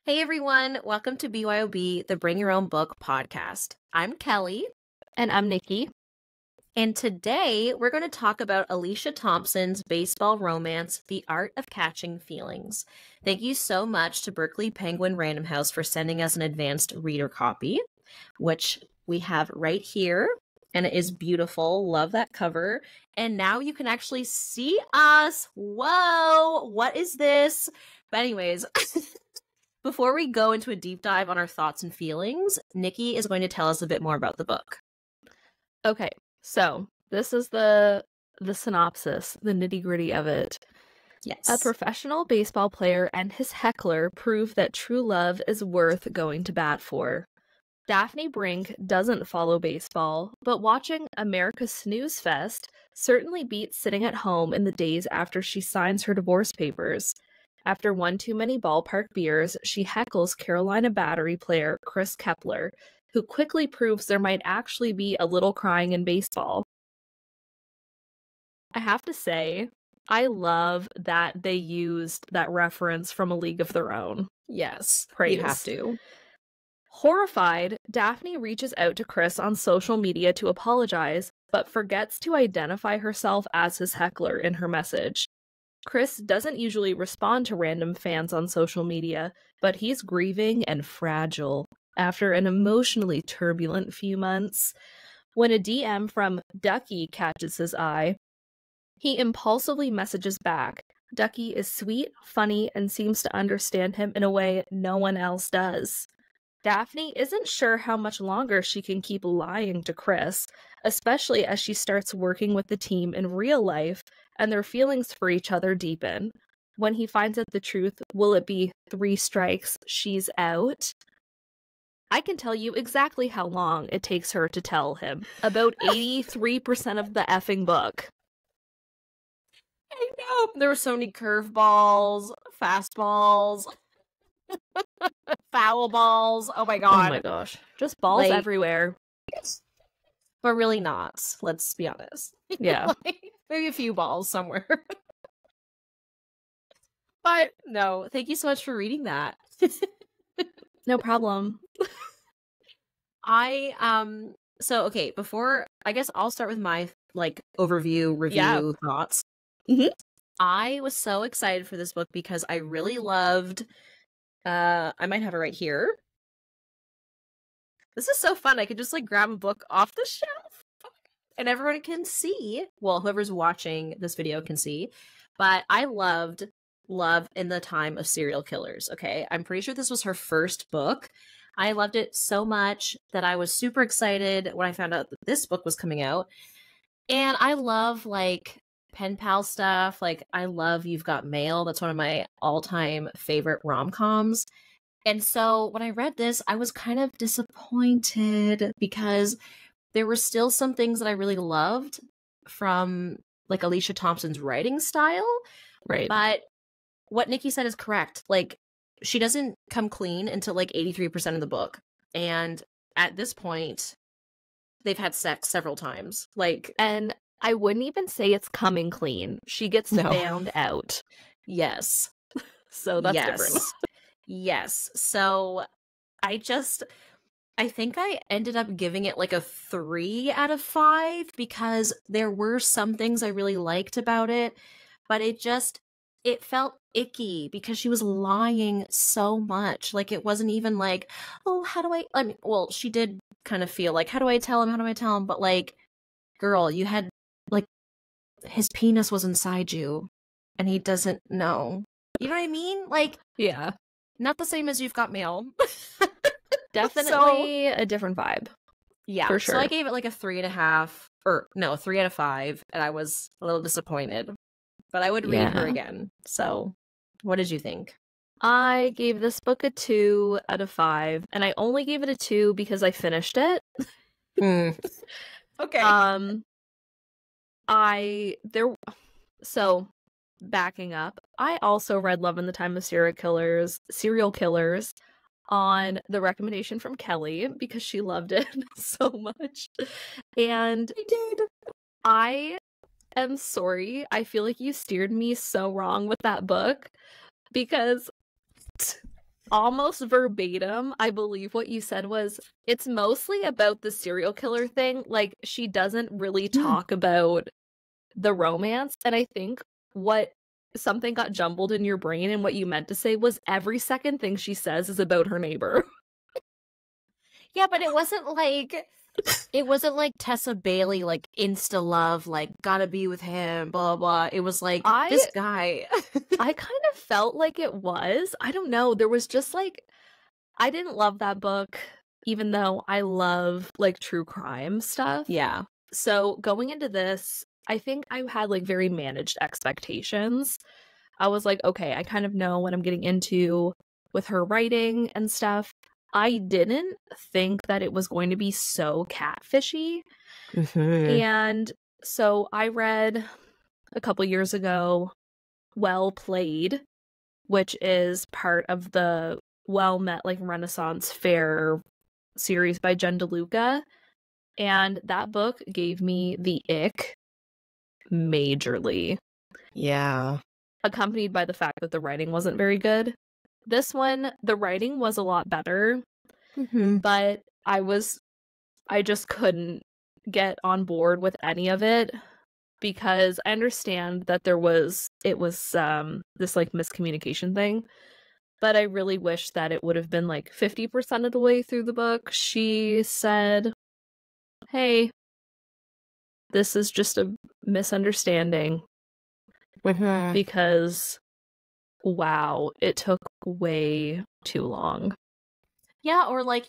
Hey everyone, welcome to BYOB, the Bring Your Own Book podcast. I'm Kelly. And I'm Nikki. And today we're going to talk about Alicia Thompson's baseball romance, The Art of Catching Feelings. Thank you so much to Berkley Penguin Random House for sending us an advanced reader copy, which we have right here. And it is beautiful. Love that cover. And now you can actually see us. Whoa, what is this? But anyways... Before we go into a deep dive on our thoughts and feelings, Nikki is going to tell us a bit more about the book. Okay, so this is the synopsis, the nitty-gritty of it. Yes. A professional baseball player and his heckler prove that true love is worth going to bat for. Daphne Brink doesn't follow baseball, but watching America's Snooze Fest certainly beats sitting at home in the days after she signs her divorce papers. After one too many ballpark beers, she heckles Carolina Battery player Chris Kepler, who quickly proves there might actually be a little crying in baseball. I have to say, I love that they used that reference from A League of Their Own. Yes, Praise. You have to. Horrified, Daphne reaches out to Chris on social media to apologize, but forgets to identify herself as his heckler in her message. Chris doesn't usually respond to random fans on social media, but he's grieving and fragile after an emotionally turbulent few months. When a DM from Ducky catches his eye, he impulsively messages back. Ducky is sweet, funny, and seems to understand him in a way no one else does. Daphne isn't sure how much longer she can keep lying to Chris, especially as she starts working with the team in real life and their feelings for each other deepen. When he finds out the truth, will it be 3 strikes, she's out? I can tell you exactly how long it takes her to tell him. About 83% of the effing book. I know. There were so many curveballs, fastballs, foul balls. Oh my god. Oh my gosh. Just balls everywhere. But really not. Let's be honest. Yeah. Maybe a few balls somewhere. But no, thank you so much for reading that. No problem. So okay, before I guess I'll start with my overview review thoughts. Mm-hmm. I was so excited for this book because I really loved I might have it right here. This is so fun. I could just grab a book off the shelf and everyone can see. Well, whoever's watching this video can see. But I loved Love in the Time of Serial Killers. Okay, I'm pretty sure this was her first book. I loved it so much that I was super excited when I found out that this book was coming out. And I love pen pal stuff. I love You've Got Mail. That's one of my all-time favorite rom-coms. And so when I read this, I was kind of disappointed because there were still some things that I really loved from Alicia Thompson's writing style. Right. But what Nikki said is correct. She doesn't come clean until 83% of the book. And at this point, they've had sex several times. And I wouldn't even say it's coming clean. She gets found out. Yes. So that's different. Yes. So I think I ended up giving it a 3 out of 5 because there were some things I really liked about it, but it felt icky because she was lying so much. It wasn't even oh, how do I mean, well, she did kind of feel how do I tell him? How do I tell him? But girl, you had his penis was inside you and he doesn't know. You know what I mean? Yeah. Not the same as You've Got Mail. Definitely a different vibe. Yeah. For sure. So I gave it a 3.5 or no, 3 out of 5. And I was a little disappointed, but I would read her again. So what did you think? I gave this book a 2 out of 5. And I only gave it a 2 because I finished it. Okay. So backing up, I also read Love in the Time of Serial Killers on the recommendation from Kelly because she loved it so much. And I did. I am sorry. I feel like you steered me so wrong with that book because almost verbatim, I believe what you said was, it's mostly about the serial killer thing. Like, she doesn't really talk about the romance. And I think what something got jumbled in your brain and what you meant to say was every second thing she says is about her neighbor. Yeah, but it wasn't like Tessa Bailey, like insta love, like gotta be with him, blah blah. It was like this guy. I kind of felt like it was. I don't know. There was just like, I didn't love that book, even though I love like true crime stuff. Yeah. So going into this, I think I had like very managed expectations. I was like, okay, I kind of know what I'm getting into with her writing and stuff. I didn't think that it was going to be so catfishy. And so I read a couple years ago Well Played, which is part of the Well Met like Renaissance Fair series by Jen DeLuca. And that book gave me the ick majorly. Yeah. Accompanied by the fact that the writing wasn't very good. This one, the writing was a lot better, but I just couldn't get on board with any of it because I understand that it was this like miscommunication thing, but I really wish that it would have been like 50% of the way through the book. She said, hey, this is just a misunderstanding. Because, wow, it took way too long. Yeah, or like,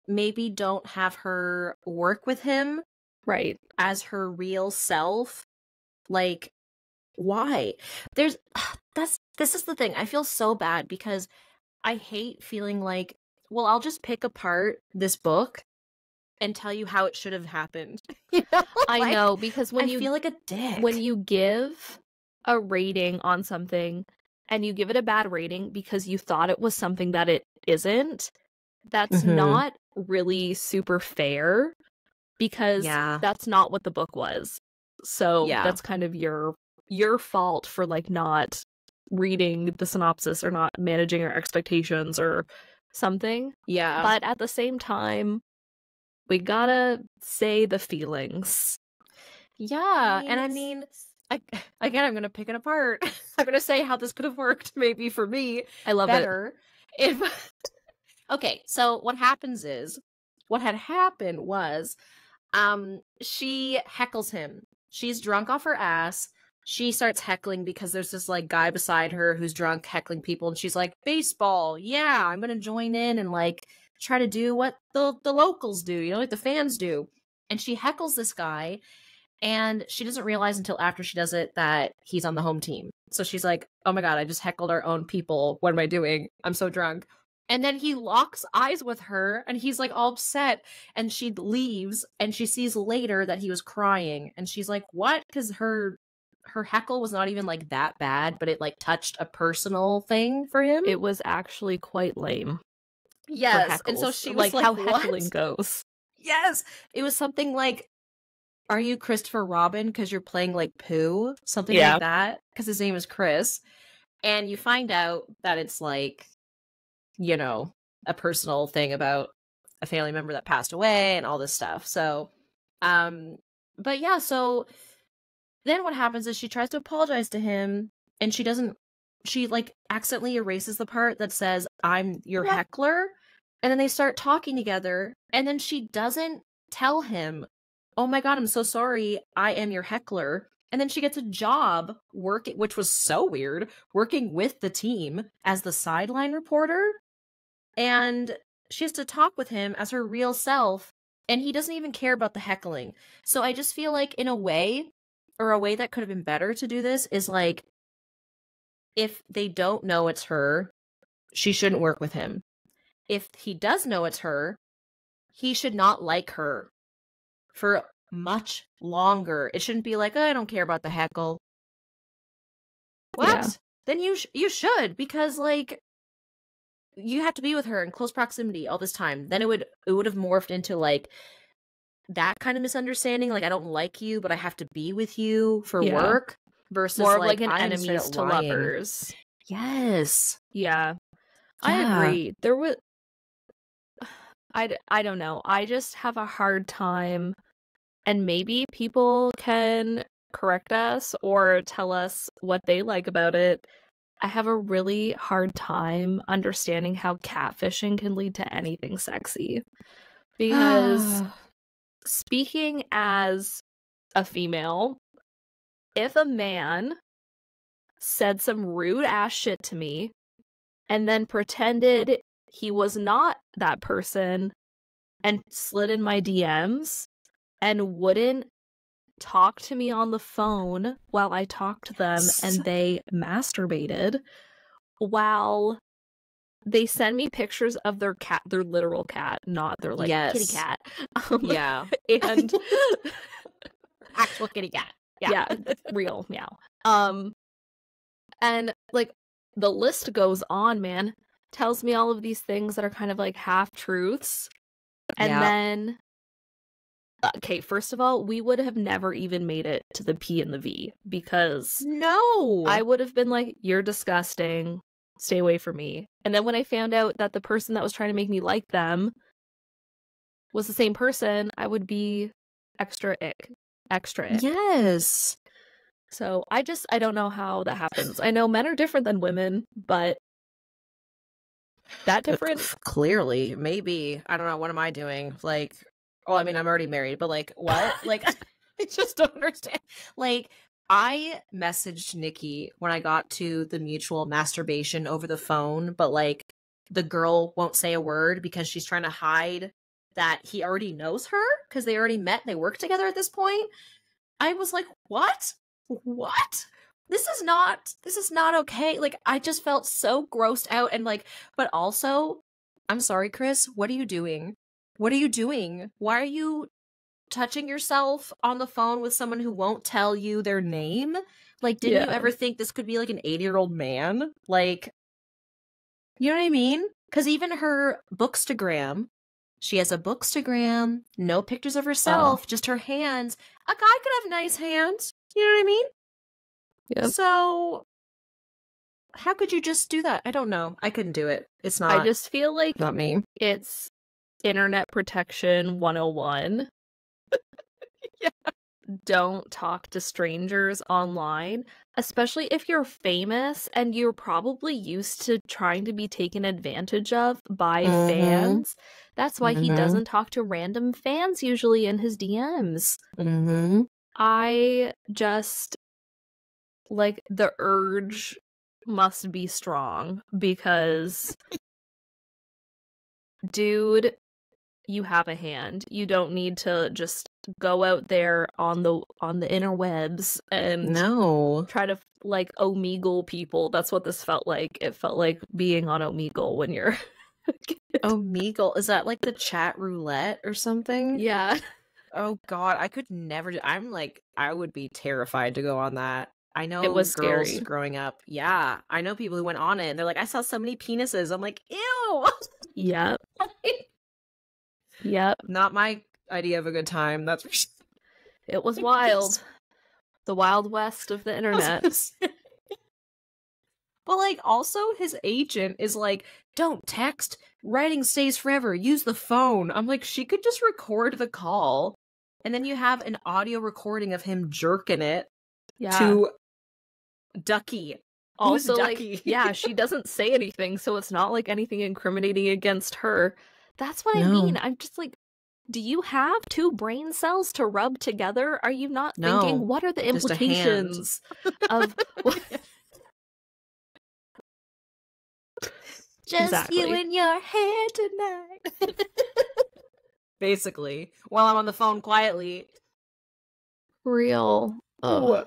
maybe don't have her work with him. Right. As her real self. Like, why? This is the thing. I feel so bad because I hate feeling like, well, I'll just pick apart this book and tell you how it should have happened. I know, because I feel like a dick. When you give a rating on something and you give it a bad rating because you thought it was something that it isn't, that's not really super fair because that's not what the book was. So that's kind of your fault for like not reading the synopsis or not managing your expectations or something. Yeah. But at the same time, we gotta say the feelings. Yeah. And I mean, I'm gonna pick it apart. I'm gonna say how this could have worked maybe for me. I love better it. Okay, so what had happened was she heckles him. She's drunk off her ass. She starts heckling because there's this like guy beside her who's drunk heckling people, and she's like, baseball, yeah, I'm gonna join in and like try to do what the locals do, like the fans do. And she heckles this guy, and she doesn't realize until after she does it that he's on the home team. So she's like, oh my god, I just heckled our own people. What am I doing? I'm so drunk. And then he locks eyes with her, and he's like all upset, and she leaves, and she sees later that he was crying, and she's like, what? Because her heckle was not even like that bad, but it like touched a personal thing for him. It was actually quite lame. Yes. And so she was like how heckling goes. Yes. It was something like, are you Christopher Robin because you're playing like Pooh? Something like that. Because his name is Chris. And you find out that it's like, a personal thing about a family member that passed away and all this stuff. So, but yeah, so then what happens is she tries to apologize to him, and she like accidentally erases the part that says, I'm your heckler. And then they start talking together, and then she doesn't tell him, oh my god, I'm so sorry, I am your heckler. And then she gets a job working, which was so weird, working with the team as the sideline reporter. And she has to talk with him as her real self, and he doesn't even care about the heckling. So I just feel like in a way that could have been better to do this is like, if they don't know it's her, she shouldn't work with him. If he does know it's her, he should not like her for much longer. It shouldn't be like, oh, I don't care about the heckle. What? Yeah. Then you should, because like, you have to be with her in close proximity all this time. Then it would have morphed into like that kind of misunderstanding. Like, I don't like you, but I have to be with you for work. Versus more like an enemies to lovers. Yes. Yeah. I Yeah. agree. There was I don't know. I just have a hard time, and maybe people can correct us or tell us what they like about it. I have a really hard time understanding how catfishing can lead to anything sexy. Because speaking as a female, if a man said some rude ass shit to me and then pretended he was not that person and slid in my DMs and wouldn't talk to me on the phone while I talked to them and they masturbated while they send me pictures of their cat, their literal cat, not their like kitty cat. Yeah. And actual kitty cat. Yeah, real meow. And like the list goes on, man. Tells me all of these things that are kind of like half truths. And then okay, first of all, we would have never even made it to the P and the V because I would have been like, you're disgusting. Stay away from me. And then when I found out that the person that was trying to make me like them was the same person, I would be extra ick. Yes. So I don't know how that happens. I know men are different than women, but that different? Clearly, maybe. I don't know. What am I doing? Like, oh, I mean, I'm already married, but like, what? Like, I just don't understand. Like, I messaged Nikki when I got to the mutual masturbation over the phone, but like, the girl won't say a word because she's trying to hide that he already knows her because they already met. They work together at this point. I was like, what? What? This is not okay. Like, I just felt so grossed out and like, but also, I'm sorry, Chris, what are you doing? What are you doing? Why are you touching yourself on the phone with someone who won't tell you their name? Like, didn't you ever think this could be like an 80-year-old man? Like, you know what I mean? Because even her bookstagram, she has a bookstagram, no pictures of herself, just her hands. A guy could have nice hands. You know what I mean? Yep. So, how could you just do that? I don't know. I couldn't do it. It's not. I just feel like not me. It's internet protection 101. Yeah. Don't talk to strangers online, especially if you're famous and you're probably used to trying to be taken advantage of by fans. That's why he doesn't talk to random fans usually in his DMs. I just, like, the urge must be strong because, dude, you have a hand. You don't need to just go out there on the interwebs and try to like Omegle people. That's what this felt like. It felt like being on Omegle when you're Omegle, is that like the chat roulette or something? Yeah. Oh god, I could never do. I'm like, I would be terrified to go on that. I know it was girls scary growing up. Yeah, I know people who went on it and they're like, I saw so many penises. I'm like, ew. Yep. Yep. Not my idea of a good time. That's for sure. It was wild. The Wild West of the internet. But like, also his agent is like, don't text. Writing stays forever. Use the phone. I'm like, she could just record the call. And then you have an audio recording of him jerking it to Ducky. Also, Ducky? like, yeah, she doesn't say anything, so it's not like anything incriminating against her. That's what I mean. I'm just like, do you have two brain cells to rub together? Are you not thinking, what are the implications of... Just you and your hair tonight. Basically, while I'm on the phone quietly. Real. Oh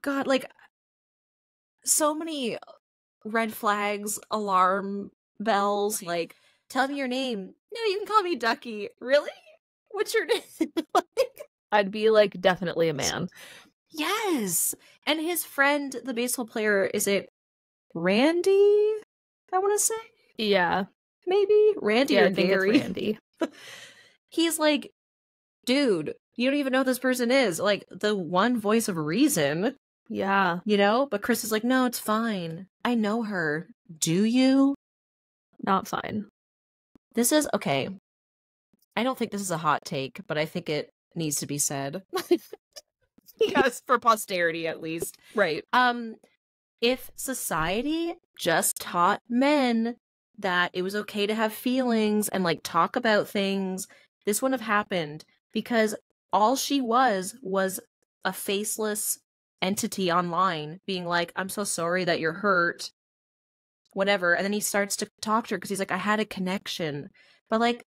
god, like, so many red flags, alarm bells, like, tell me your name. No, you can call me Ducky. Really? What's your name? I'd be like, definitely a man. Yes. And his friend, the baseball player, is it Randy? I want to say. Yeah. Maybe Randy or Gary. It's Randy. He's like, dude, you don't even know who this person is. Like, the one voice of reason. Yeah. You know? But Chris is like, no, it's fine. I know her. do you? Not fine. This is, okay, I don't think this is a hot take, but I think it needs to be said. Yes, for posterity at least. Right. If society just taught men that it was okay to have feelings and like talk about things, this wouldn't have happened, because all she was a faceless entity online being like, I'm so sorry that you're hurt, whatever. And then he starts to talk to her because he's like, I had a connection. But like,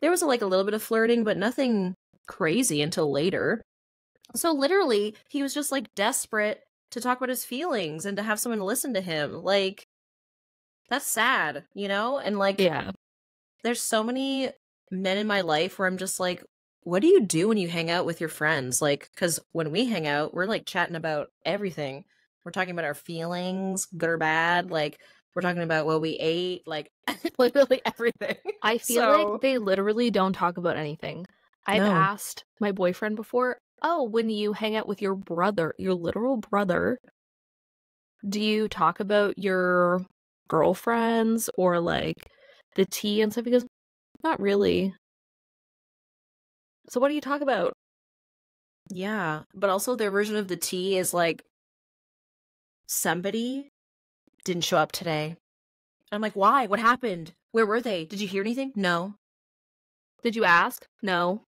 there was like a little bit of flirting, but nothing crazy until later. So literally, he was just like desperate to talk about his feelings and to have someone listen to him. Like, that's sad, you know? And like, Yeah. there's so many men in my life where I'm just like, what do you do when you hang out with your friends? Like, because when we hang out, we're like chatting about everything. We're talking about our feelings, good or bad. Like, we're talking about what we ate, like literally everything. I feel like they literally don't talk about anything. I've asked my boyfriend before, oh, when you hang out with your brother, your literal brother, do you talk about your girlfriends or like the tea and stuff? He goes, not really. So what do you talk about? Yeah, but also their version of the tea is like, somebody didn't show up today. I'm like, why? What happened? Where were they? Did you hear anything? No. Did you ask? No.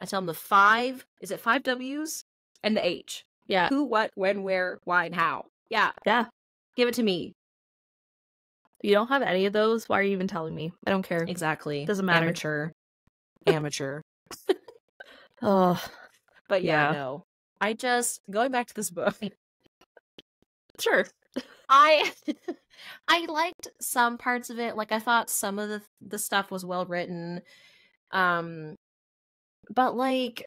I tell them the 5, is it 5 W's? And the H. Yeah. Who, what, when, where, why, and how. Yeah. Yeah. Give it to me. You don't have any of those? Why are you even telling me? I don't care. Exactly. Doesn't matter. Amateur. Oh. But yeah, no. I just, going back to this book. Sure. I liked some parts of it. Like, I thought some of the stuff was well written. But like,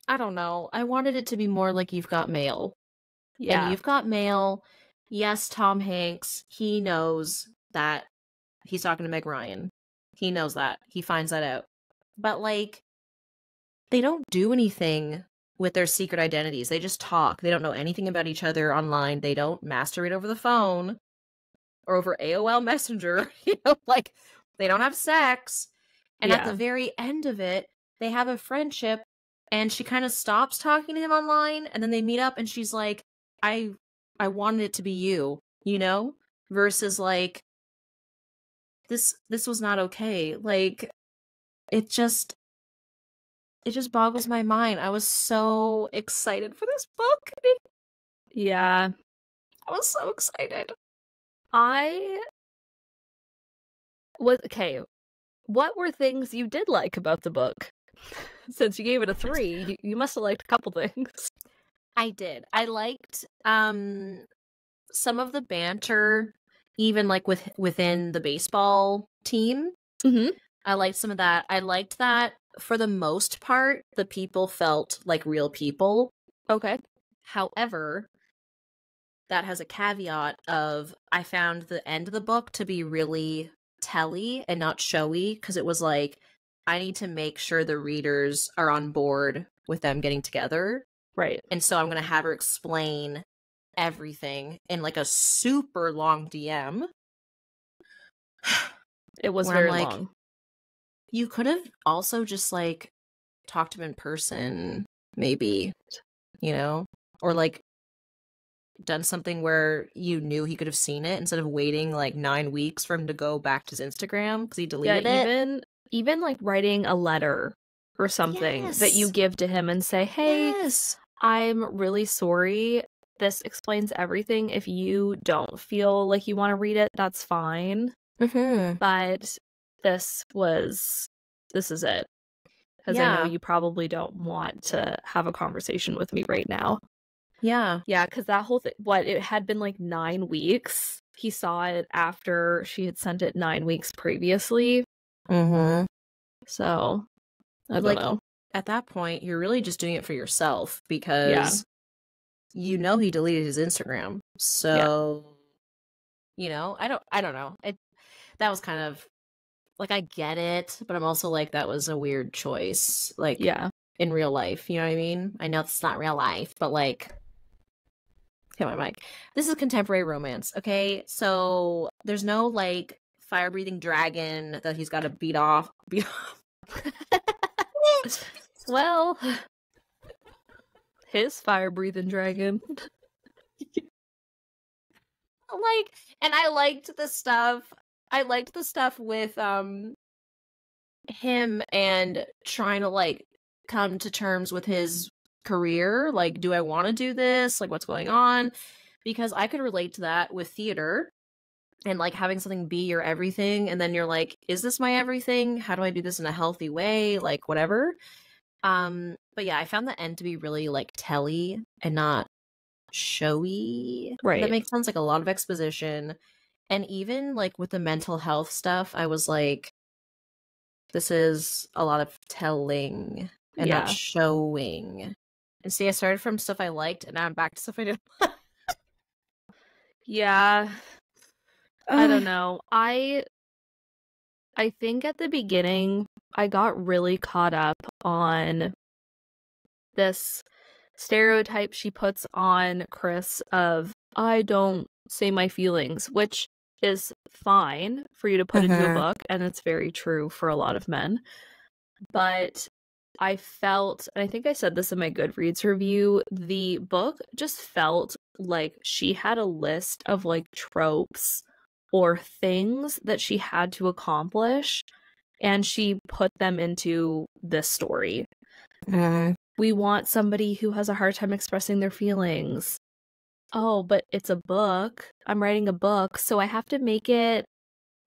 I don't know. I wanted it to be more like You've Got Mail. Yeah. And You've Got Mail. Yes, Tom Hanks, he knows that he's talking to Meg Ryan. He knows that. He finds that out. But like, they don't do anything with their secret identities. They just talk. They don't know anything about each other online. They don't masturbate over the phone or over AOL Messenger. You know, like, they don't have sex. And at the very end of it, they have a friendship, and she kind of stops talking to him online, and then they meet up, and she's like, I wanted it to be you, you know? Versus like, this was not okay. Like, it just boggles my mind. I was so excited for this book. Yeah. I was so excited. Okay. What were things you did like about the book? Since you gave it a 3, you must have liked a couple things. I did. I liked some of the banter, even like within the baseball team. Mm-hmm. I liked some of that. I liked that for the most part, the people felt like real people. Okay. However, that has a caveat of, I found the end of the book to be really telly and not showy, because it was like, I need to make sure the readers are on board with them getting together. Right. And so I'm going to have her explain everything in like a super long DM. It was very long. You could have also just like talked to him in person, maybe, you know, or like done something where you knew he could have seen it instead of waiting like 9 weeks for him to go back to his Instagram because he deleted it. Even like writing a letter or something that you give to him and say, hey, I'm really sorry. This explains everything. If you don't feel like you want to read it, that's fine. Mm-hmm. But this is it. Because I know you probably don't want to have a conversation with me right now. Yeah. Yeah, because that whole thing, it had been like 9 weeks. He saw it after she had sent it 9 weeks previously. Mm-hmm. So, I don't know. At that point, you're really just doing it for yourself because you know he deleted his Instagram. So, you know, I don't know. That was kind of, like, I get it, but I'm also like, that was a weird choice. Like, in real life, you know what I mean? I know it's not real life, but like, hit my mic. This is contemporary romance, okay? So there's no like fire-breathing dragon that he's got to beat off. Well, his fire-breathing dragon. Like, and I liked the stuff. I liked the stuff with him and trying to like come to terms with his career. Like, do I want to do this? Like, what's going on? Because I could relate to that with theater and like having something be your everything, and then you're like, is this my everything? How do I do this in a healthy way? Like, whatever. But yeah, I found the end to be really like telly and not showy. Right. That makes sense. Like a lot of exposition. And even like with the mental health stuff, I was like, this is a lot of telling and not showing. And see, I started from stuff I liked, and now I'm back to stuff I didn't like. Yeah. I don't know. I think at the beginning, I got really caught up on this stereotype she puts on Chris of, I don't say my feelings, which is fine for you to put into a book, and it's very true for a lot of men. But I felt, and I think I said this in my Goodreads review, the book just felt like she had a list of like tropes or things that she had to accomplish, and she put them into this story. We want somebody who has a hard time expressing their feelings. Oh, but it's a book. I'm writing a book, so I have to make it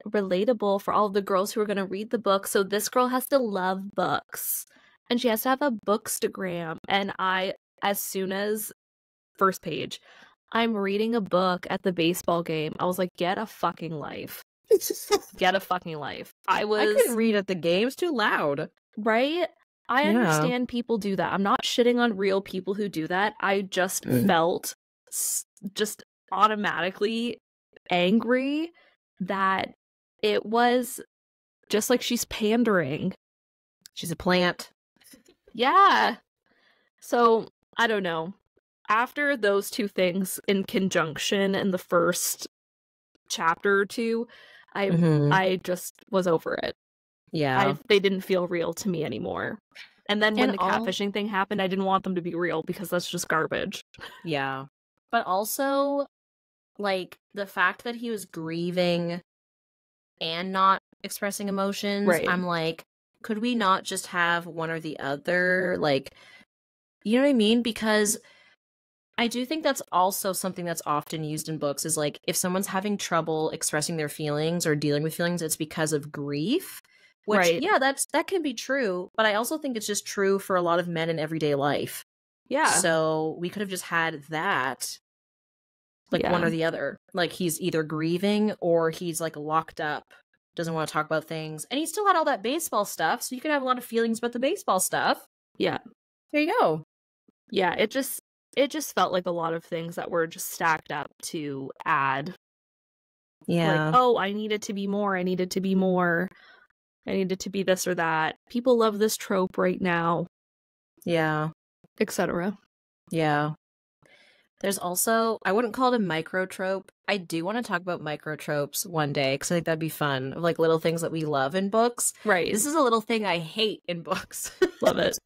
relatable for all of the girls who are going to read the book. So this girl has to love books, and she has to have a bookstagram. And I, as soon as first page, I'm reading a book at the baseball game, I was like, get a fucking life. Get a fucking life. I couldn't read at the game. It's too loud. Right? I understand people do that. I'm not shitting on real people who do that. I just felt just automatically angry that it was just like she's pandering. She's a plant. Yeah. So, I don't know. After those two things in conjunction in the first chapter or two, I just was over it. Yeah. They didn't feel real to me anymore. And then when the catfishing thing happened, I didn't want them to be real because that's just garbage. Yeah. But also, like, the fact that he was grieving and not expressing emotions, right. I'm like, could we not just have one or the other? Like, you know what I mean? Because I do think that's also something that's often used in books is like, if someone's having trouble expressing their feelings or dealing with feelings, it's because of grief. Which, right. yeah, that can be true, but I also think it's just true for a lot of men in everyday life. Yeah. So we could have just had that, like one or the other. Like he's either grieving or he's like locked up, doesn't want to talk about things, and he still had all that baseball stuff. So you could have a lot of feelings about the baseball stuff. Yeah. There you go. Yeah, it just felt like a lot of things that were just stacked up to add. Yeah. Like, oh, I needed to be more. I needed to be more. I needed to be this or that. People love this trope right now. Yeah. Etc. Yeah. There's also, I wouldn't call it a micro trope. I do want to talk about micro tropes one day because I think that'd be fun. Like little things that we love in books. Right. This is a little thing I hate in books. Love it.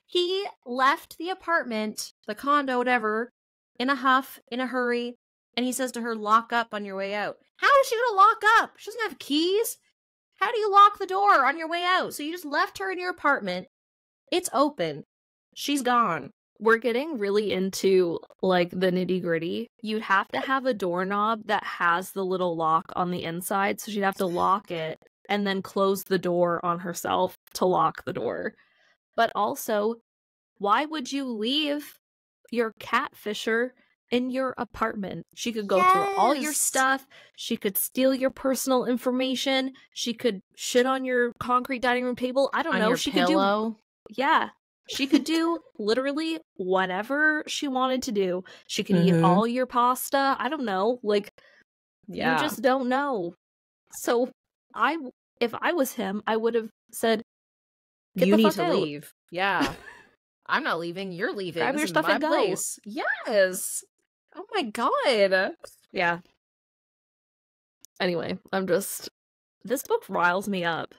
He left the apartment, the condo, whatever, in a huff, in a hurry, and he says to her, lock up on your way out. How is she going to lock up? She doesn't have keys. How do you lock the door on your way out? So you just left her in your apartment. It's open. She's gone. We're getting really into, like, the nitty-gritty. You'd have to have a doorknob that has the little lock on the inside, so she'd have to lock it and then close the door on herself to lock the door. But also, why would you leave your catfisher in your apartment? She could go through all your stuff. She could steal your personal information. She could shit on your concrete dining room table. I don't know. She pillow. Could do. Yeah. She could do literally whatever she wanted to do. She could eat all your pasta. I don't know. Like, you just don't know. So, if I was him, I would have said, you need to leave. Yeah. I'm not leaving. You're leaving. Grab your stuff and go. Place. Yes. Oh my god. Yeah. Anyway, this book riles me up.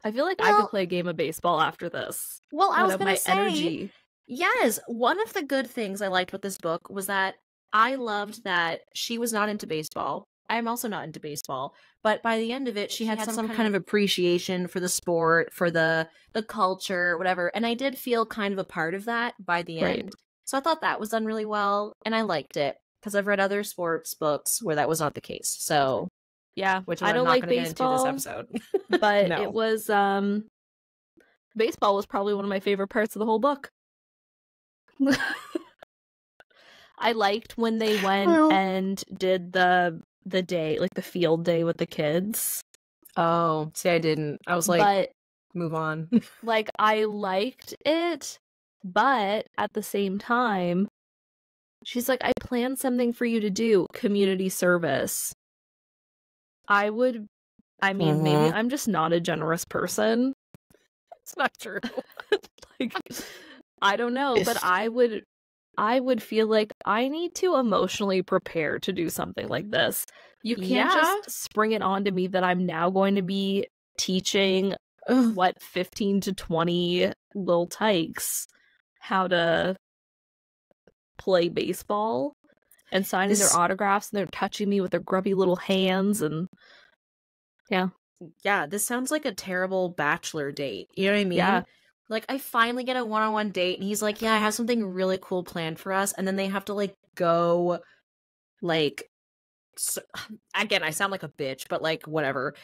I feel like I could play a game of baseball after this. Well, I was Out of gonna my say, energy. yes, one of the good things I liked with this book was that I loved that she was not into baseball. I'm also not into baseball, but by the end of it, she had some kind of appreciation for the sport, for the culture, whatever. And I did feel kind of a part of that by the Right. end. So I thought that was done really well, and I liked it because I've read other sports books where that was not the case. So Yeah, which I I'm don't not like going to get into this baseball, episode. but No. it was baseball was probably one of my favorite parts of the whole book. I liked when they went and did the day, like the field day with the kids. Oh, see, I didn't. I was like, but move on. like I liked it, but at the same time, she's like, I planned something for you to do, community service. Maybe I'm just not a generous person. It's not true. Like, I don't know, but I would feel like I need to emotionally prepare to do something like this. You can't just spring it onto me that I'm now going to be teaching 15 to 20 little tykes how to play baseball and signing their autographs, and they're touching me with their grubby little hands, and yeah, this sounds like a terrible bachelor date. You know what I mean? Yeah. Like, I finally get a one-on-one date, and he's like, yeah, I have something really cool planned for us, and then they have to, like, go, like, again, I sound like a bitch, but, like, whatever.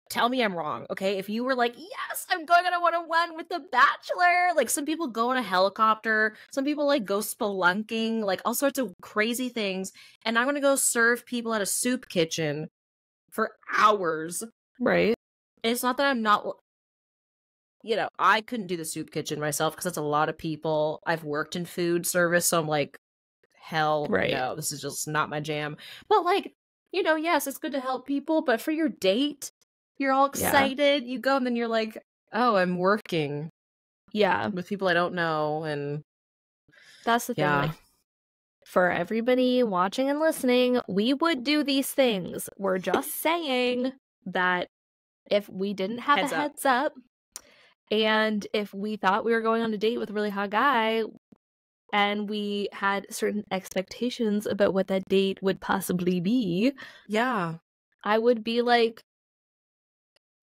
Tell me I'm wrong, okay? If you were like, yes, I'm going on a one-on-one with the bachelor, like, some people go in a helicopter, some people, like, go spelunking, like, all sorts of crazy things, and I'm gonna go serve people at a soup kitchen for hours. Right. It's not that I'm not, you know, I couldn't do the soup kitchen myself because that's a lot of people. I've worked in food service, so I'm like, hell no, this is just not my jam. But, like, you know, yes, it's good to help people, but for your date, you're all excited, you go, and then you're like, oh, I'm working. Yeah. With people I don't know, and that's the thing, like, for everybody watching and listening, we would do these things. We're just saying that if we didn't have a heads up, and if we thought we were going on a date with a really hot guy, and we had certain expectations about what that date would possibly be, I would be like,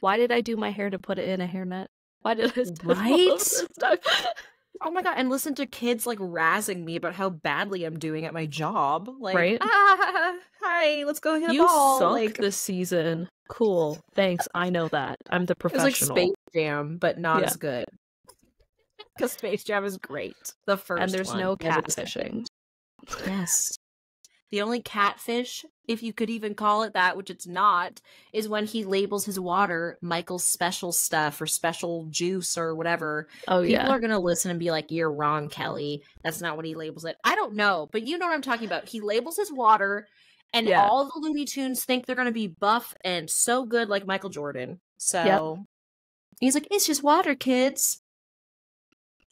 why did I do my hair to put it in a hairnet? Why did I Oh my god, and listen to kids, like, razzing me about how badly I'm doing at my job. Like, hi, let's go hit a ball. You suck like, this season. Cool. Thanks, I know that. I'm the professional. It's like Space Jam, but not as good. Because Space Jam is great. The first one. And there's no catfishing. Yes. The only catfish, if you could even call it that, which it's not, is when he labels his water Michael's special stuff or special juice or whatever. Oh, People are going to listen and be like, you're wrong, Kelly. That's not what he labels it. I don't know, but you know what I'm talking about. He labels his water, and all the Looney Tunes think they're going to be buff and so good like Michael Jordan. So he's like, it's just water, kids.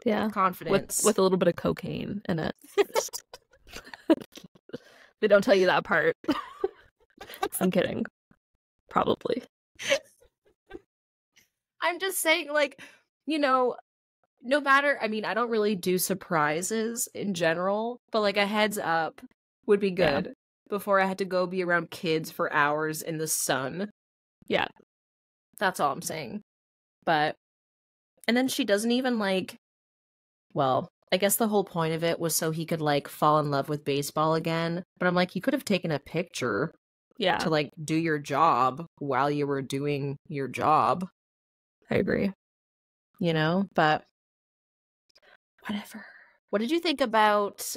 Yeah. Confidence. With a little bit of cocaine in it. They don't tell you that part. I'm kidding. Probably. I'm just saying, like, you know, no matter, I mean, I don't really do surprises in general, but, like, a heads up would be good before I had to go be around kids for hours in the sun. Yeah. That's all I'm saying. But, and then she doesn't even, like, well, I guess the whole point of it was so he could, like, fall in love with baseball again. But I'm like, you could have taken a picture to, like, do your job while you were doing your job. I agree. You know? But whatever. What did you think about...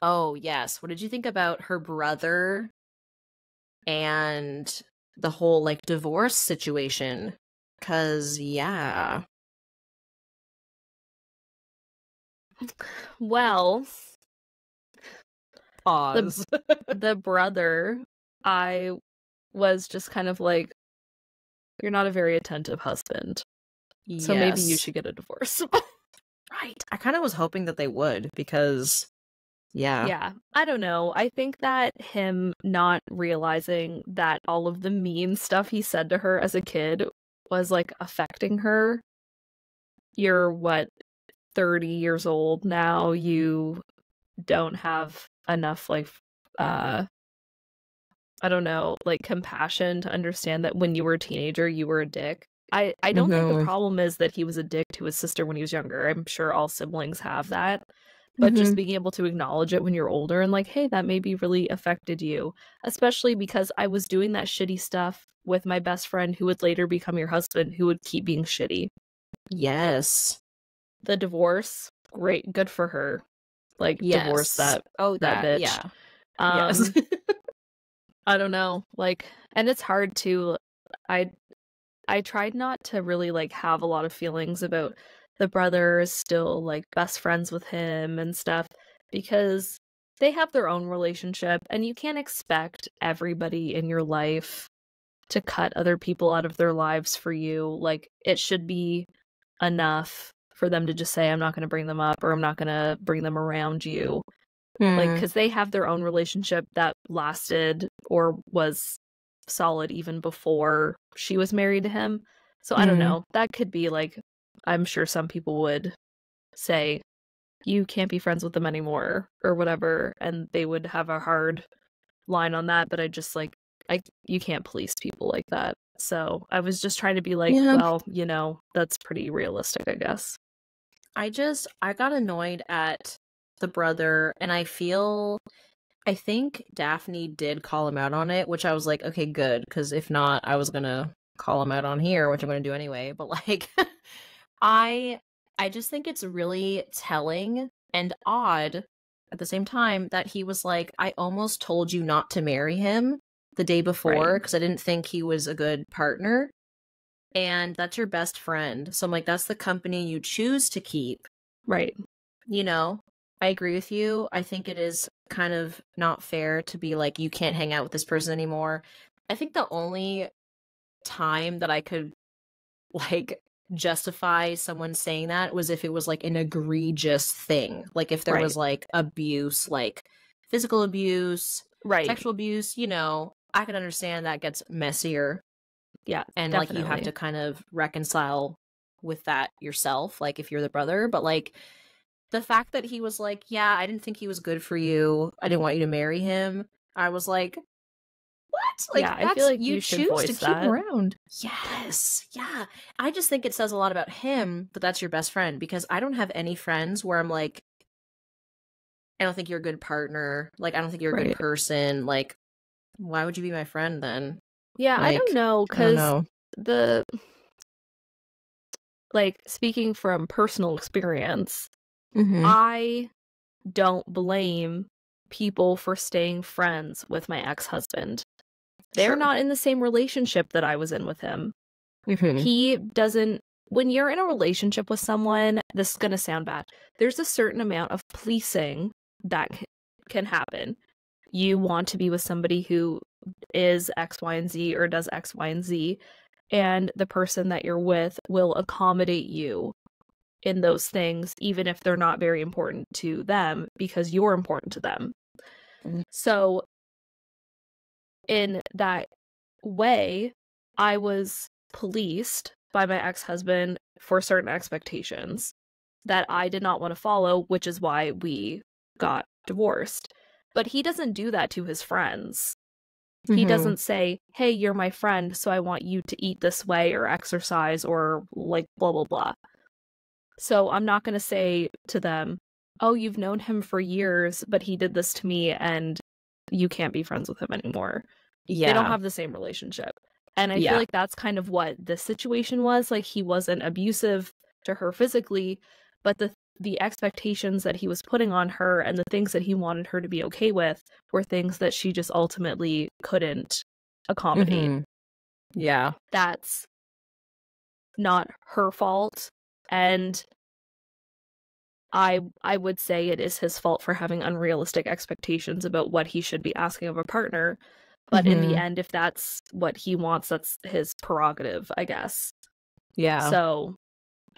Oh, yes. What did you think about her brother and the whole, like, divorce situation? 'Cause, yeah... Well, pause. The brother, I was just kind of like, you're not a very attentive husband. So maybe you should get a divorce. Right. I kind of was hoping that they would, because Yeah. Yeah, I don't know. I think that him not realizing that all of the mean stuff he said to her as a kid was like affecting her. You're what, 30 years old now, you don't have enough like I don't know, like compassion to understand that when you were a teenager you were a dick. I don't think the problem is that he was a dick to his sister when he was younger. I'm sure all siblings have that. But just being able to acknowledge it when you're older and like, hey, that maybe really affected you. Especially because I was doing that shitty stuff with my best friend who would later become your husband, who would keep being shitty. Yes. The divorce, great, good for her. Like, divorce that bitch. Yeah. Yes. Yes. I don't know. Like, and it's hard to, I tried not to really like have a lot of feelings about the brother is still like best friends with him and stuff, because they have their own relationship and you can't expect everybody in your life to cut other people out of their lives for you. Like, it should be enough for them to just say, I'm not going to bring them up, or I'm not going to bring them around you. Like, because they have their own relationship that lasted or was solid even before she was married to him. So I don't know. That could be like, I'm sure some people would say, you can't be friends with them anymore or whatever, and they would have a hard line on that. But I just like, you can't police people like that. So I was just trying to be like, well, you know, that's pretty realistic, I guess. I got annoyed at the brother, and I think Daphne did call him out on it, which I was like, okay, good, because if not, I was gonna call him out on here, which I'm gonna do anyway. But like, I just think it's really telling and odd at the same time that he was like, I almost told you not to marry him the day before because I didn't think he was a good partner. And that's your best friend. So I'm like, that's the company you choose to keep. Right. You know, I agree with you. I think it is kind of not fair to be like, you can't hang out with this person anymore. I think the only time that I could like justify someone saying that was if it was like an egregious thing. Like if there was like abuse, like physical abuse, sexual abuse, you know, I could understand that gets messier. Yeah. And definitely. like you have to kind of reconcile with that yourself, like if you're the brother. But like the fact that he was like, yeah, I didn't think he was good for you, I didn't want you to marry him, I was like, what? Like, yeah, I feel like you should choose voice to keep that. him around. Yes. Yeah. I just think it says a lot about him that that's your best friend, because I don't have any friends where I'm like, I don't think you're a good partner. Like, I don't think you're a good person. Like, why would you be my friend then? Yeah, like, I don't know, because like, speaking from personal experience, I don't blame people for staying friends with my ex-husband. They're not in the same relationship that I was in with him. He doesn't, when you're in a relationship with someone, this is going to sound bad, there's a certain amount of policing that can happen. You want to be with somebody who is X, Y, and Z, or does X, Y, and Z, and the person that you're with will accommodate you in those things, even if they're not very important to them, because you're important to them. So in that way, I was policed by my ex-husband for certain expectations that I did not want to follow, which is why we got divorced. But he doesn't do that to his friends. He doesn't say, hey, you're my friend, so I want you to eat this way or exercise or like blah, blah, blah. So I'm not going to say to them, oh, you've known him for years, but he did this to me and you can't be friends with him anymore. Yeah. They don't have the same relationship. And I feel like that's kind of what this situation was. Like, he wasn't abusive to her physically, but the expectations that he was putting on her and the things that he wanted her to be okay with were things that she just ultimately couldn't accommodate. Yeah. That's not her fault. And I would say it is his fault for having unrealistic expectations about what he should be asking of a partner. But in the end, if that's what he wants, that's his prerogative, I guess. Yeah. So,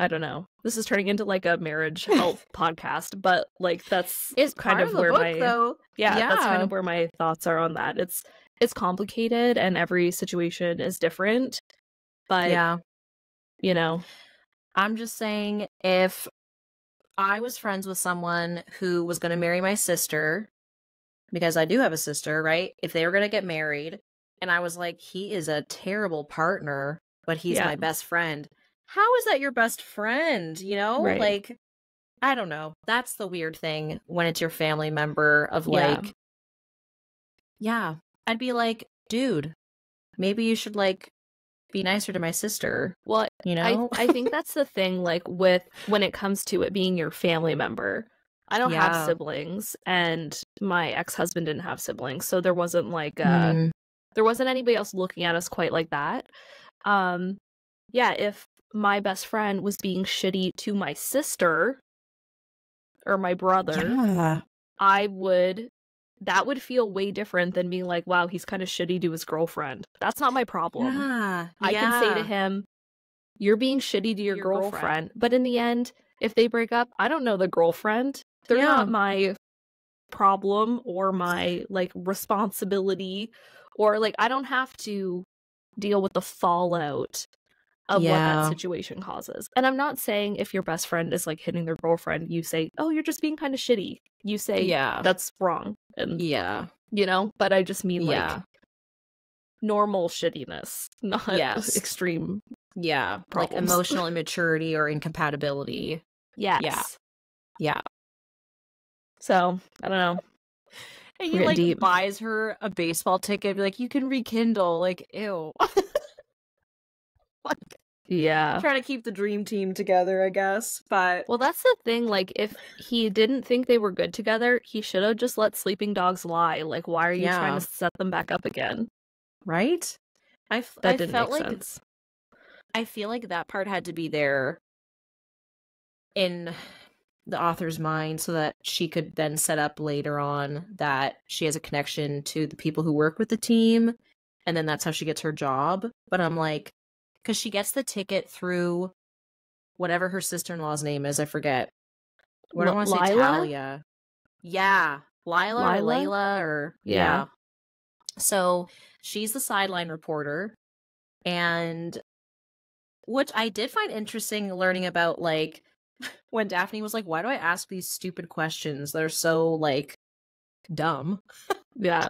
I don't know. This is turning into like a marriage health podcast, but like that's It's kind part of of the where book, though. that's kind of where my thoughts are on that. It's complicated and every situation is different, but Yeah. you know, I'm just saying, if I was friends with someone who was going to marry my sister, because I do have a sister, right? If they were going to get married, and I was like, he is a terrible partner, but he's Yeah. my best friend. How is that your best friend? You know, Right. like, I don't know. That's the weird thing when it's your family member of like, yeah, I'd be like, dude, maybe you should like be nicer to my sister. Well, you know, I think that's the thing, like with when it comes to it being your family member. I don't have Yeah. siblings, and my ex-husband didn't have siblings, so there wasn't like Mm. there wasn't anybody else looking at us quite like that. Yeah, if my best friend was being shitty to my sister or my brother, Yeah. that would feel way different than being like, wow, he's kind of shitty to his girlfriend. That's not my problem. Yeah. I can say to him, you're being shitty to your girlfriend. But in the end, if they break up, I don't know the girlfriend. They're not my problem or my like responsibility, or like I don't have to deal with the fallout of what that situation causes. And I'm not saying if your best friend is like hitting their girlfriend, you say, oh, you're just being kind of shitty. You say, that's wrong. And you know, but I just mean like normal shittiness, not extreme problems. Like emotional immaturity or incompatibility. Yeah. So I don't know. And he like buys her a baseball ticket, be like, you can rekindle. Like, ew. Like, trying to keep the dream team together, I guess. But well, that's the thing. Like, if he didn't think they were good together, he should have just let sleeping dogs lie. Like, why are you trying to set them back up again? Right? That didn't make sense. I feel like that part had to be there in the author's mind so that she could then set up later on that she has a connection to the people who work with the team, and then that's how she gets her job. But I'm like, because she gets the ticket through whatever her sister-in-law's name is, I forget. What do I want to say? Talia. Yeah. Lila or Layla or yeah. So she's the sideline reporter, and which I did find interesting learning about, like, when Daphne was like, why do I ask these stupid questions that are so, like, dumb? Yeah.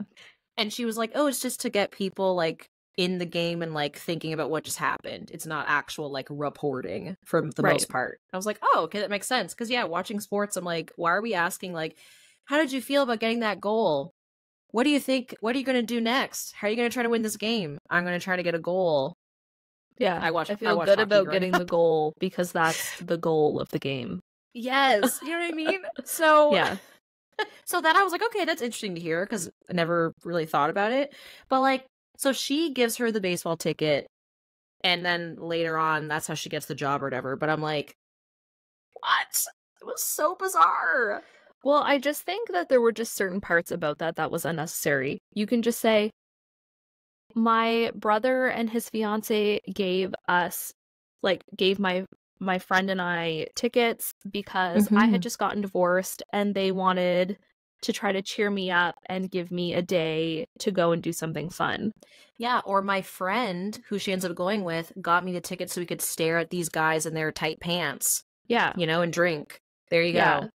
And she was like, oh, it's just to get people, like, in the game and, like, thinking about what just happened. It's not actual, like, reporting for the most part. I was like, oh, okay, that makes sense. Because, yeah, watching sports, I'm like, why are we asking, like, how did you feel about getting that goal? What do you think? What are you going to do next? How are you going to try to win this game? I'm going to try to get a goal. Yeah, I feel good about getting the goal because that's the goal of the game. Yes, you know what I mean? So yeah. So then I was like, okay, that's interesting to hear because I never really thought about it. But like, so she gives her the baseball ticket, and then later on, that's how she gets the job or whatever. But I'm like, what? It was so bizarre. Well, I just think that there were just certain parts about that was unnecessary. You can just say, my brother and his fiance gave my friend and I tickets because I had just gotten divorced and they wanted to try to cheer me up and give me a day to go and do something fun. Yeah, or my friend, who she ends up going with, got me the ticket so we could stare at these guys in their tight pants. Yeah. You know, and drink. There you go.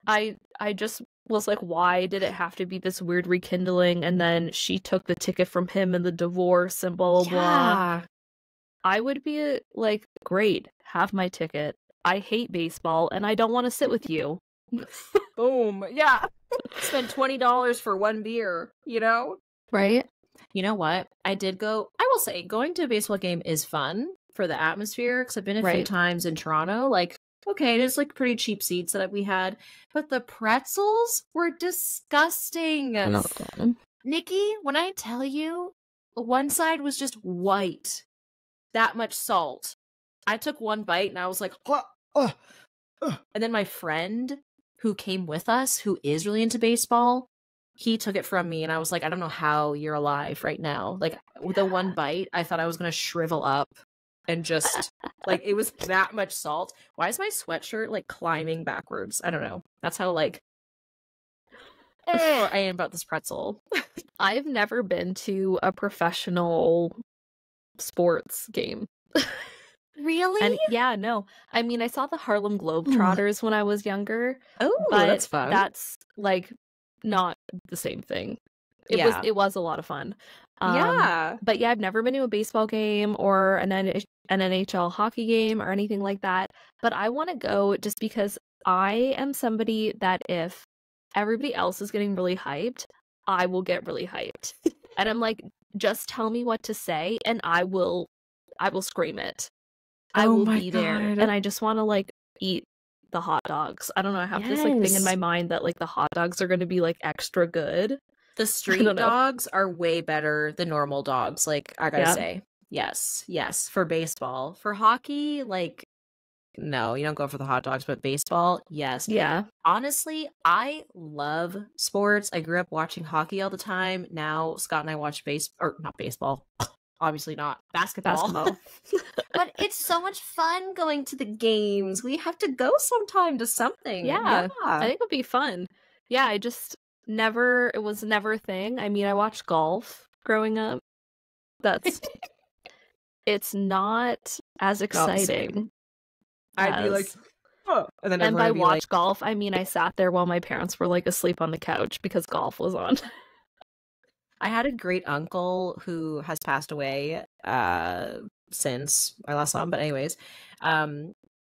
I just was like, why did it have to be this weird rekindling? And then she took the ticket from him and the divorce and blah, blah, blah. I would be like, great, have my ticket. I hate baseball and I don't want to sit with you. Boom. Yeah. Spend $20 for one beer, you know? Right? You know what? I will say, going to a baseball game is fun for the atmosphere because I've been a few times in Toronto. Like, okay, there's like pretty cheap seats that we had, but the pretzels were disgusting. Nikki, when I tell you, one side was just white, that much salt. I took one bite and I was like, and then my friend who came with us, who is really into baseball, he took it from me and I was like, I don't know how you're alive right now. Like with the one bite, I thought I was going to shrivel up. and just like it was that much salt. Why is my sweatshirt like climbing backwards? I don't know. That's how like I am about this pretzel. I've never been to a professional sports game. Really? And yeah, no. I mean, I saw the Harlem Globetrotters when I was younger. Oh, but that's fun. That's like not the same thing. It was a lot of fun. Yeah. But yeah, I've never been to a baseball game or an NHL hockey game or anything like that. But I want to go just because I am somebody that if everybody else is getting really hyped, I will get really hyped. And I'm like, just tell me what to say and I will scream it. I will be there. And I just want to like eat the hot dogs. I don't know. I have this like thing in my mind that like the hot dogs are going to be like extra good. The street dogs are way better than normal dogs. Like I gotta say, yes, for baseball. For hockey, like no, you don't go for the hot dogs, but baseball, yes. Yeah. Honestly, I love sports. I grew up watching hockey all the time. Now Scott and I watch not baseball. Obviously not basketball. But it's so much fun going to the games. We have to go sometime to something. Yeah. I think it'll be fun. Yeah, it was never a thing. I mean, I watched golf growing up. It's not as exciting. I'd be like, oh. And by watch golf, I mean I sat there while my parents were like asleep on the couch because golf was on. I had a great uncle who has passed away since I last saw him. But anyways,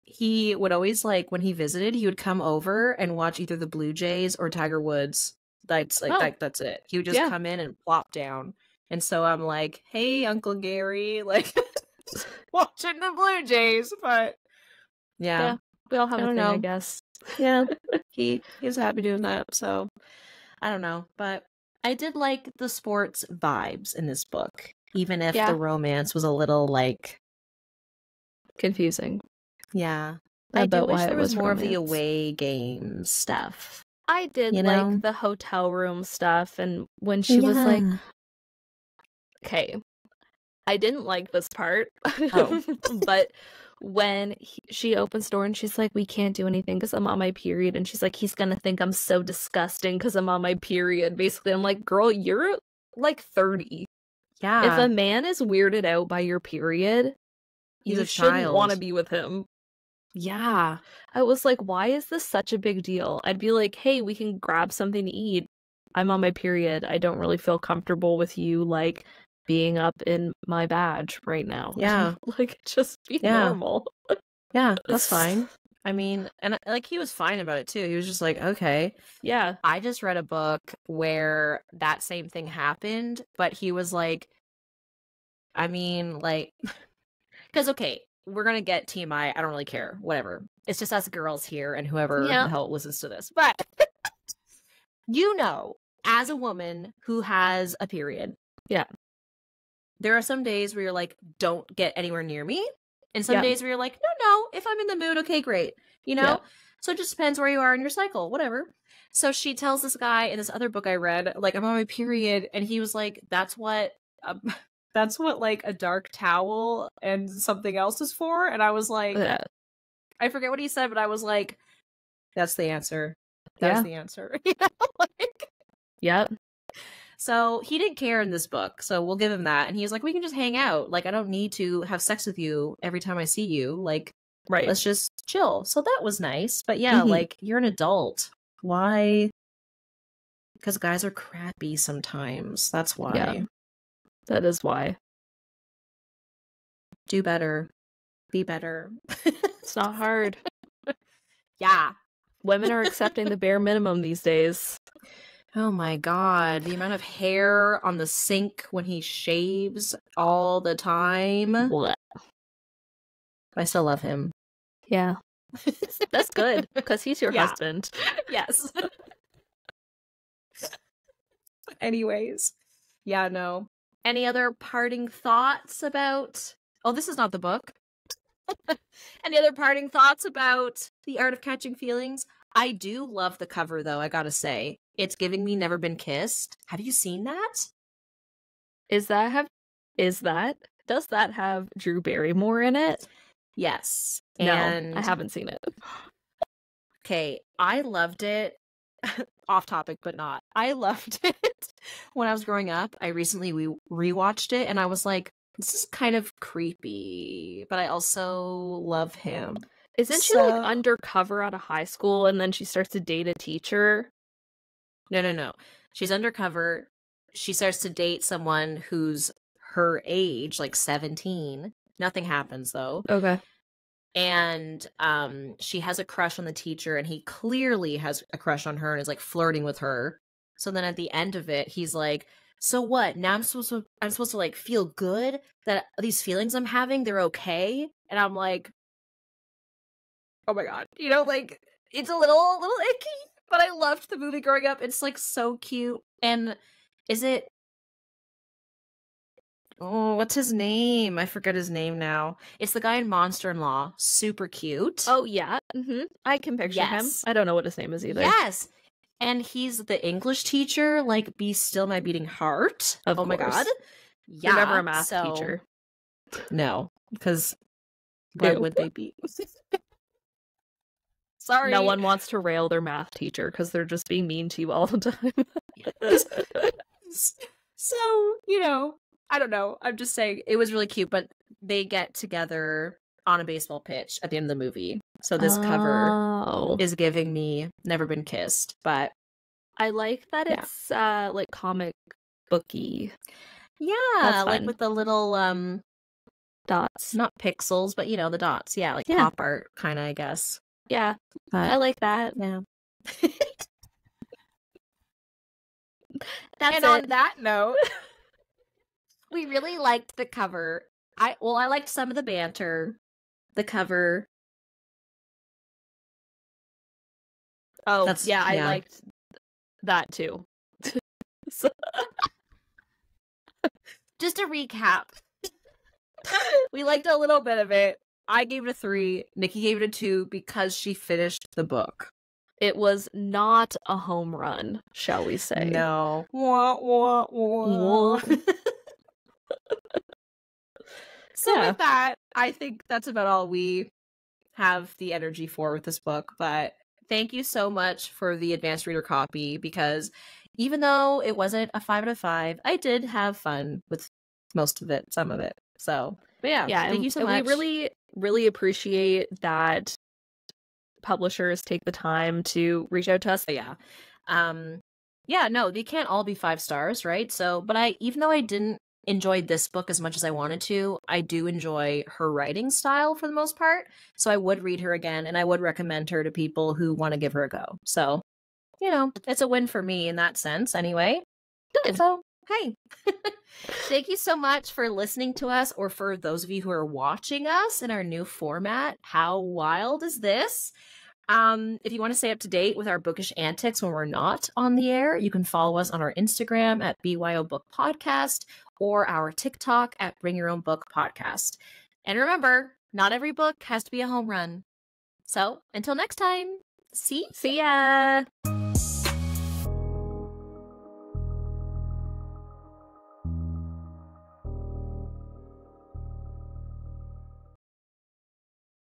he would always like when he visited, he would come over and watch either the Blue Jays or Tiger Woods. That's like that's it. He would just come in and plop down. And so I'm like, hey, Uncle Gary, like watching the Blue Jays. But yeah, we all have a thing, I guess. Yeah, he was happy doing that. So I don't know, but I did like the sports vibes in this book, even if the romance was a little like confusing. Yeah. I do wish there was more of the away game stuff. I did like the hotel room stuff, and when she was like, okay, I didn't like this part, but when she opens the door and she's like, we can't do anything because I'm on my period, and she's like, he's gonna think I'm so disgusting because I'm on my period. Basically, I'm like, girl, you're like 30. Yeah. If a man is weirded out by your period, you shouldn't want to be with him. Yeah. I was like, why is this such a big deal? I'd be like, hey, we can grab something to eat. I'm on my period. I don't really feel comfortable with you, like, being up in my badge right now. Yeah. Like, just be normal. Yeah, that's fine. I mean, and like, he was fine about it, too. He was just like, okay. Yeah. I just read a book where that same thing happened, but he was like, I mean, like, because, okay, we're going to get TMI. I don't really care. Whatever. It's just us girls here and whoever the hell listens to this. But, you know, as a woman who has a period. Yeah. There are some days where you're like, don't get anywhere near me. And some days where you're like, no, if I'm in the mood, okay, great. You know? Yeah. So it just depends where you are in your cycle. Whatever. So she tells this guy in this other book I read, like, I'm on my period. And he was like, that's what like a dark towel and something else is for. And I was like, I forget what he said, but I was like, that's the answer. That's the answer. You know? Like, yeah. So he didn't care in this book. So we'll give him that. And he was like, we can just hang out. Like, I don't need to have sex with you every time I see you. Like, let's just chill. So that was nice. But yeah, like, you're an adult. Why? Because guys are crappy sometimes. That's why. Yeah. That is why. Do better. Be better. It's not hard. Yeah. Women are accepting the bare minimum these days. Oh my god. The amount of hair on the sink when he shaves all the time. What? I still love him. Yeah. That's good, because he's your husband. Yes. Anyways. Yeah, no. Any other parting thoughts about... Oh, this is not the book. Any other parting thoughts about The Art of Catching Feelings? I do love the cover, though, I gotta say. It's giving me Never Been Kissed. Have you seen that? Is that? Does that have Drew Barrymore in it? Yes. No, And I haven't seen it. okay, I loved it. Off topic, but not. I loved it when I was growing up. I recently rewatched it, and I was like, this is kind of creepy, but I also love him. Isn't she like undercover at a high school and then she starts to date a teacher? No. She's undercover. She starts to date someone who's her age, like 17. Nothing happens though. Okay. And she has a crush on the teacher, and he clearly has a crush on her and is like flirting with her. So then at the end of it, he's like, so what? Now I'm supposed to like feel good that these feelings I'm having, they're okay. And I'm like, oh my God, you know, like it's a little icky, but I loved the movie growing up. It's like so cute. And is it, oh, what's his name? I forget his name now. It's the guy in Monster-in-Law. Super cute. Oh, yeah. I can picture him. I don't know what his name is either. Yes. And he's the English teacher, like, Be Still My Beating Heart. Of course. My God. Yeah. You're never a math teacher. No, because why would they be? Sorry. No one wants to rail their math teacher because they're just being mean to you all the time. So, you know, I don't know. I'm just saying it was really cute, but they get together on a baseball pitch at the end of the movie. So this cover is giving me Never Been Kissed, but I like that it's like comic booky. Yeah, like with the little dots. Not pixels, but you know, the dots. Yeah, like pop art kind of, I guess. Yeah. But, I like that. Yeah. That's and on that note, we really liked the cover. I liked some of the banter. The cover. Oh, I liked that too. So... Just to recap, we liked a little bit of it. I gave it a 3. Nikki gave it a 2 because she finished the book. It was not a home run, shall we say. No. Wah, wah, wah. So with that, I think that's about all we have the energy for with this book. But thank you so much for the advanced reader copy, because even though it wasn't a 5 out of 5, I did have fun with most of it, some of it. So, but yeah, thank you so much. We really, really appreciate that publishers take the time to reach out to us. Yeah. No, they can't all be 5 stars, right? So, but even though I didn't enjoy this book as much as I wanted to, I do enjoy her writing style for the most part. So I would read her again, and I would recommend her to people who want to give her a go. So, you know, it's a win for me in that sense anyway. Good. So, hey. Thank you so much for listening to us, or for those of you who are watching us in our new format. How wild is this? If you want to stay up to date with our bookish antics when we're not on the air, you can follow us on our Instagram at BYO Book Podcast, or our TikTok at Bring Your Own Book Podcast. And remember, not every book has to be a home run. So until next time, see ya.